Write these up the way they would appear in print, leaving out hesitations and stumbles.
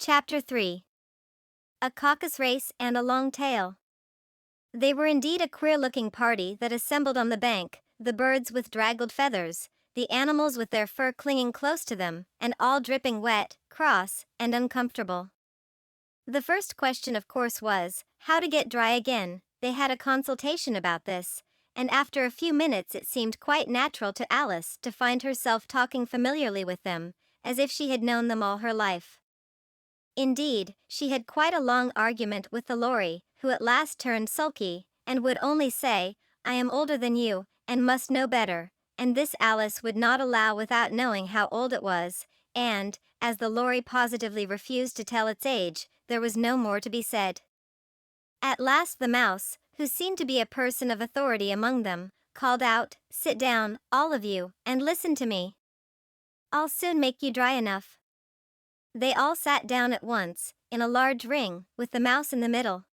Chapter 3. A Caucus-Race and a Long Tail. They were indeed a queer-looking party that assembled on the bank, the birds with draggled feathers, the animals with their fur clinging close to them, and all dripping wet, cross, and uncomfortable. The first question of course was, how to get dry again. They had a consultation about this, and after a few minutes it seemed quite natural to Alice to find herself talking familiarly with them, as if she had known them all her life. Indeed, she had quite a long argument with the lorry, who at last turned sulky, and would only say, "I am older than you, and must know better," and this Alice would not allow without knowing how old it was, and, as the lorry positively refused to tell its age, there was no more to be said. At last the mouse, who seemed to be a person of authority among them, called out, "Sit down, all of you, and listen to me. I'll soon make you dry enough." They all sat down at once, in a large ring, with the mouse in the middle.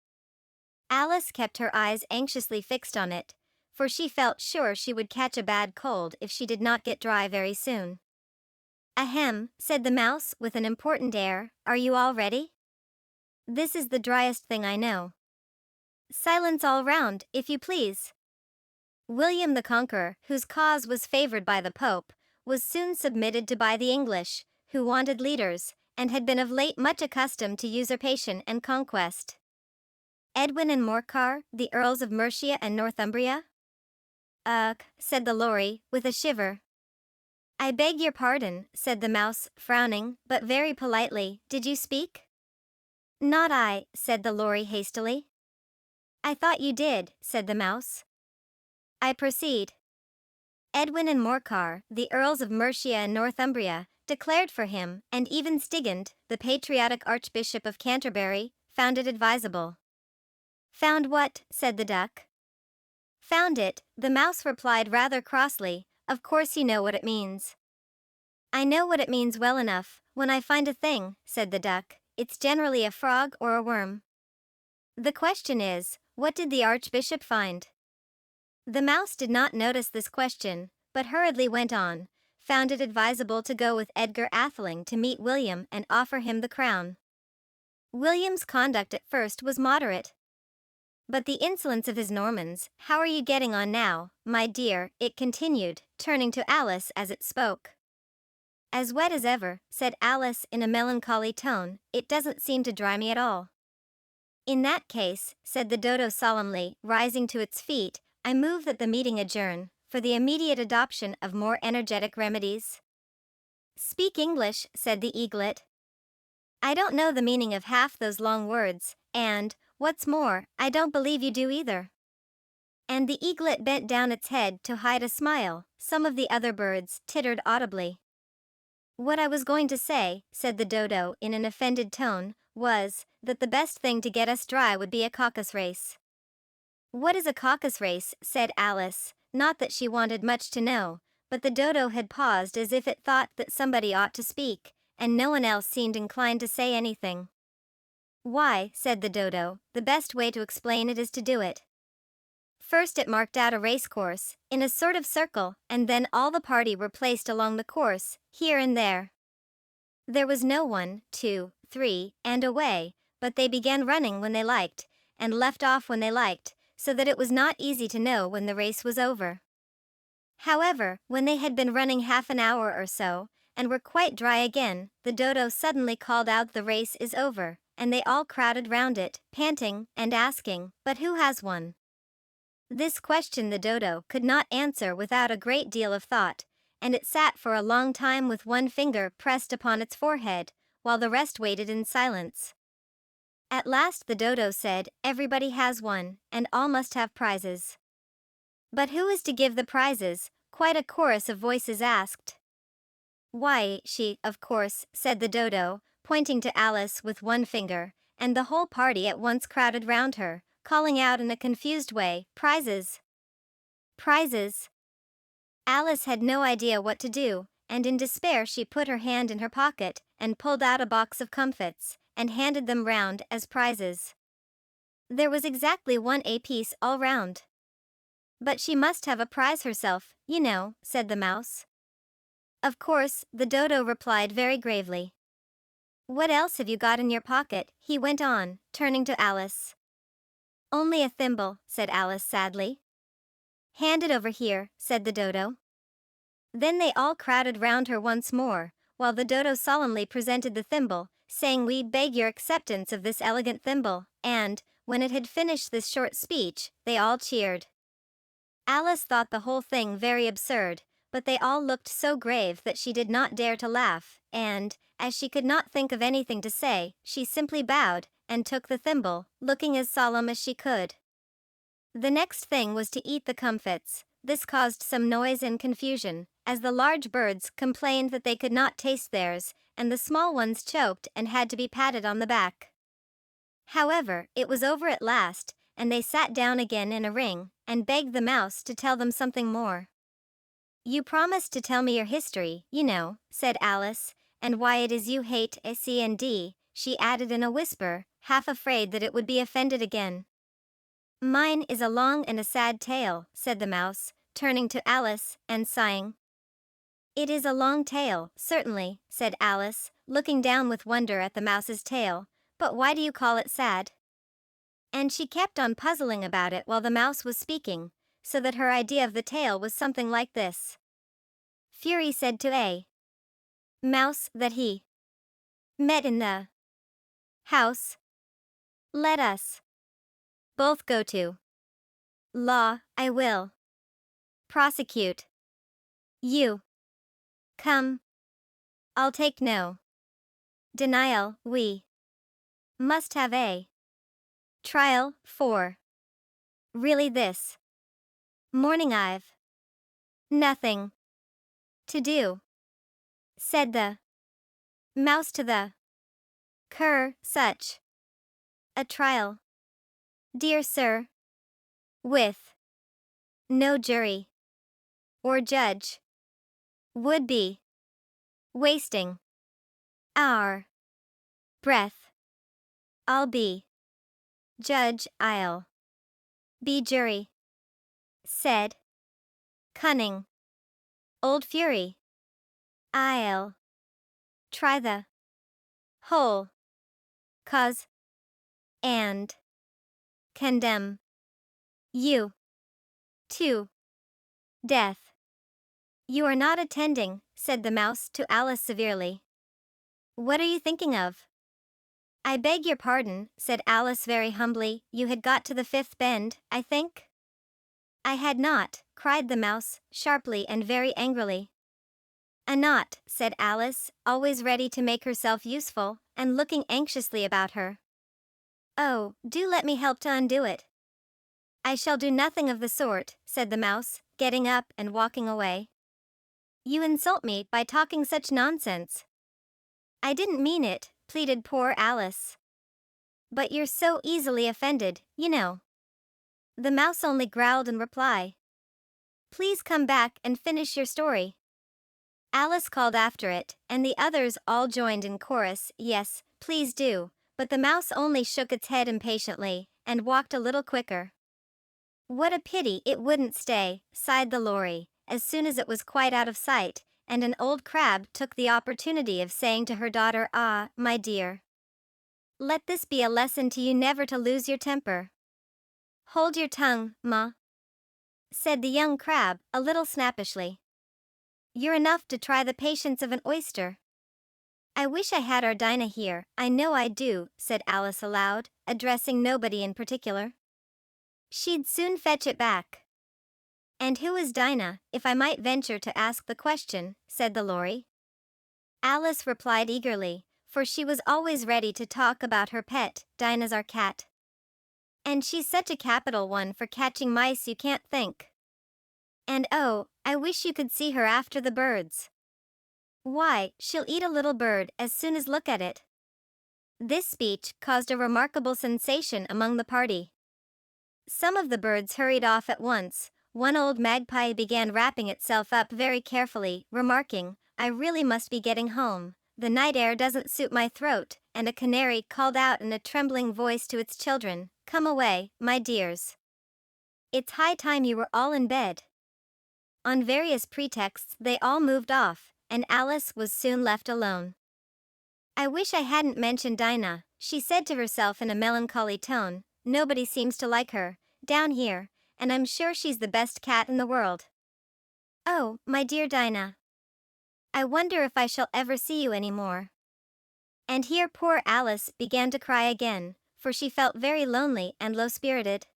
Alice kept her eyes anxiously fixed on it, for she felt sure she would catch a bad cold if she did not get dry very soon. "Ahem," said the mouse with an important air, "are you all ready? This is the driest thing I know. Silence all round, if you please." William the Conqueror, whose cause was favored by the Pope, was soon submitted to by the English, who wanted leaders, and had been of late much accustomed to usurpation and conquest. Edwin and Morcar, the Earls of Mercia and Northumbria? "Ugh," said the lorry, with a shiver. "I beg your pardon," said the mouse, frowning, but very politely, "did you speak?" "Not I," said the lorry hastily. "I thought you did," said the mouse. "I proceed. Edwin and Morcar, the Earls of Mercia and Northumbria, declared for him, and even Stigand, the patriotic Archbishop of Canterbury, found it advisable." "Found what?" said the duck. "Found it," the mouse replied rather crossly, "of course you know what it means." "I know what it means well enough. When I find a thing," said the duck, "it's generally a frog or a worm. The question is, what did the Archbishop find?" The mouse did not notice this question, but hurriedly went on, "Found it advisable to go with Edgar Atheling to meet William and offer him the crown. William's conduct at first was moderate. But the insolence of his Normans, how are you getting on now, my dear?" it continued, turning to Alice as it spoke. "As wet as ever," said Alice in a melancholy tone, "it doesn't seem to dry me at all." "In that case," said the Dodo solemnly, rising to its feet, "I move that the meeting adjourn, for the immediate adoption of more energetic remedies." "Speak English," said the eaglet. "I don't know the meaning of half those long words, and, what's more, I don't believe you do either." And the eaglet bent down its head to hide a smile. Some of the other birds tittered audibly. "What I was going to say," said the Dodo in an offended tone, "was, that the best thing to get us dry would be a caucus-race." "What is a caucus-race?" said Alice, not that she wanted much to know, but the Dodo had paused as if it thought that somebody ought to speak, and no one else seemed inclined to say anything. "Why," said the Dodo, "the best way to explain it is to do it. First it marked out a racecourse, in a sort of circle, and then all the party were placed along the course, here and there. There was no 1, 2, 3, and away, but they began running when they liked, and left off when they liked, so that it was not easy to know when the race was over. However, when they had been running half an hour or so, and were quite dry again, the Dodo suddenly called out, 'The race is over,' and they all crowded round it, panting, and asking, 'But who has won?' This question the Dodo could not answer without a great deal of thought, and it sat for a long time with one finger pressed upon its forehead, while the rest waited in silence. At last the Dodo said, 'Everybody has one, and all must have prizes.' 'But who is to give the prizes?' quite a chorus of voices asked. "Why, she, of course," said the Dodo, pointing to Alice with one finger, and the whole party at once crowded round her, calling out in a confused way, "Prizes! Prizes!" Alice had no idea what to do, and in despair she put her hand in her pocket, and pulled out a box of comfits, and handed them round as prizes. There was exactly 1 apiece all round. "But she must have a prize herself, you know," said the mouse. "Of course," the Dodo replied very gravely. What else have you got in your pocket? He went on, turning to Alice. Only a thimble, said Alice sadly. Hand it over here, said the Dodo. Then they all crowded round her once more, while the Dodo solemnly presented the thimble, saying, "We beg your acceptance of this elegant thimble," and, when it had finished this short speech, they all cheered. Alice thought the whole thing very absurd, but they all looked so grave that she did not dare to laugh, and, as she could not think of anything to say, she simply bowed, and took the thimble, looking as solemn as she could. The next thing was to eat the comfits. This caused some noise and confusion, as the large birds complained that they could not taste theirs, and the small ones choked and had to be patted on the back. However, it was over at last, and they sat down again in a ring, and begged the mouse to tell them something more. "You promised to tell me your history, you know," said Alice, "and why it is you hate S.E.N.D., she added in a whisper, half afraid that it would be offended again. "Mine is a long and a sad tale," said the mouse, turning to Alice, and sighing. "It is a long tale, certainly," said Alice, looking down with wonder at the mouse's tail, "but why do you call it sad?" And she kept on puzzling about it while the mouse was speaking, so that her idea of the tale was something like this. Fury said to a mouse that he met in the house. "Let us both go to law. I will prosecute you. Come. I'll take no denial. We must have a trial, for really this morning I've nothing to do," said the mouse to the cur. "Such a trial, dear sir, with no jury or judge, would be wasting our breath. I'll be judge, I'll be jury," said cunning old Fury. "I'll try the whole cause and condemn you to death." "You are not attending," said the mouse to Alice severely. "What are you thinking of?" "I beg your pardon," said Alice very humbly, "you had got to the fifth bend, I think?" "I had not," cried the mouse, sharply and very angrily. "A knot," said Alice, always ready to make herself useful, and looking anxiously about her. "Oh, do let me help to undo it." "I shall do nothing of the sort," said the mouse, getting up and walking away. "You insult me by talking such nonsense." "I didn't mean it," pleaded poor Alice. "But you're so easily offended, you know." The mouse only growled in reply. "Please come back and finish your story." Alice called after it, and the others all joined in chorus, "Yes, please do," but the mouse only shook its head impatiently, and walked a little quicker. "What a pity it wouldn't stay," sighed the lorry, as soon as it was quite out of sight, and an old crab took the opportunity of saying to her daughter, "Ah, my dear, let this be a lesson to you never to lose your temper." "Hold your tongue, ma," said the young crab, a little snappishly. "You're enough to try the patience of an oyster." "I wish I had our Dinah here, I know I do," said Alice aloud, addressing nobody in particular. "She'd soon fetch it back." "And who is Dinah, if I might venture to ask the question?" said the lorry. Alice replied eagerly, for she was always ready to talk about her pet. "Dinah's our cat. And she's such a capital one for catching mice you can't think. And oh, I wish you could see her after the birds. Why, she'll eat a little bird as soon as look at it." This speech caused a remarkable sensation among the party. Some of the birds hurried off at once. One old magpie began wrapping itself up very carefully, remarking, "I really must be getting home. The night air doesn't suit my throat," and a canary called out in a trembling voice to its children, "Come away, my dears. It's high time you were all in bed." On various pretexts they all moved off, and Alice was soon left alone. I wish I hadn't mentioned Dinah, she said to herself in a melancholy tone. Nobody seems to like her, down here, and I'm sure she's the best cat in the world. Oh, my dear Dinah. I wonder if I shall ever see you anymore. And here poor Alice began to cry again, for she felt very lonely and low-spirited.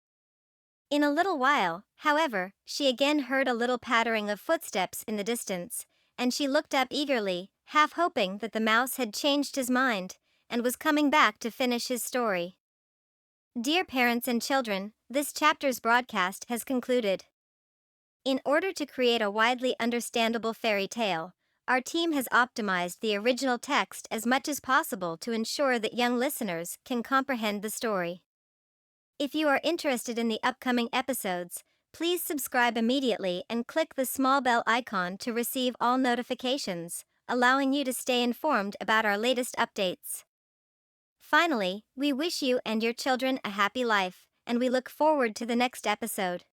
In a little while, however, she again heard a little pattering of footsteps in the distance, and she looked up eagerly, half hoping that the mouse had changed his mind, and was coming back to finish his story. Dear parents and children, this chapter's broadcast has concluded. In order to create a widely understandable fairy tale, our team has optimized the original text as much as possible to ensure that young listeners can comprehend the story. If you are interested in the upcoming episodes, please subscribe immediately and click the small bell icon to receive all notifications, allowing you to stay informed about our latest updates. Finally, we wish you and your children a happy life, and we look forward to the next episode.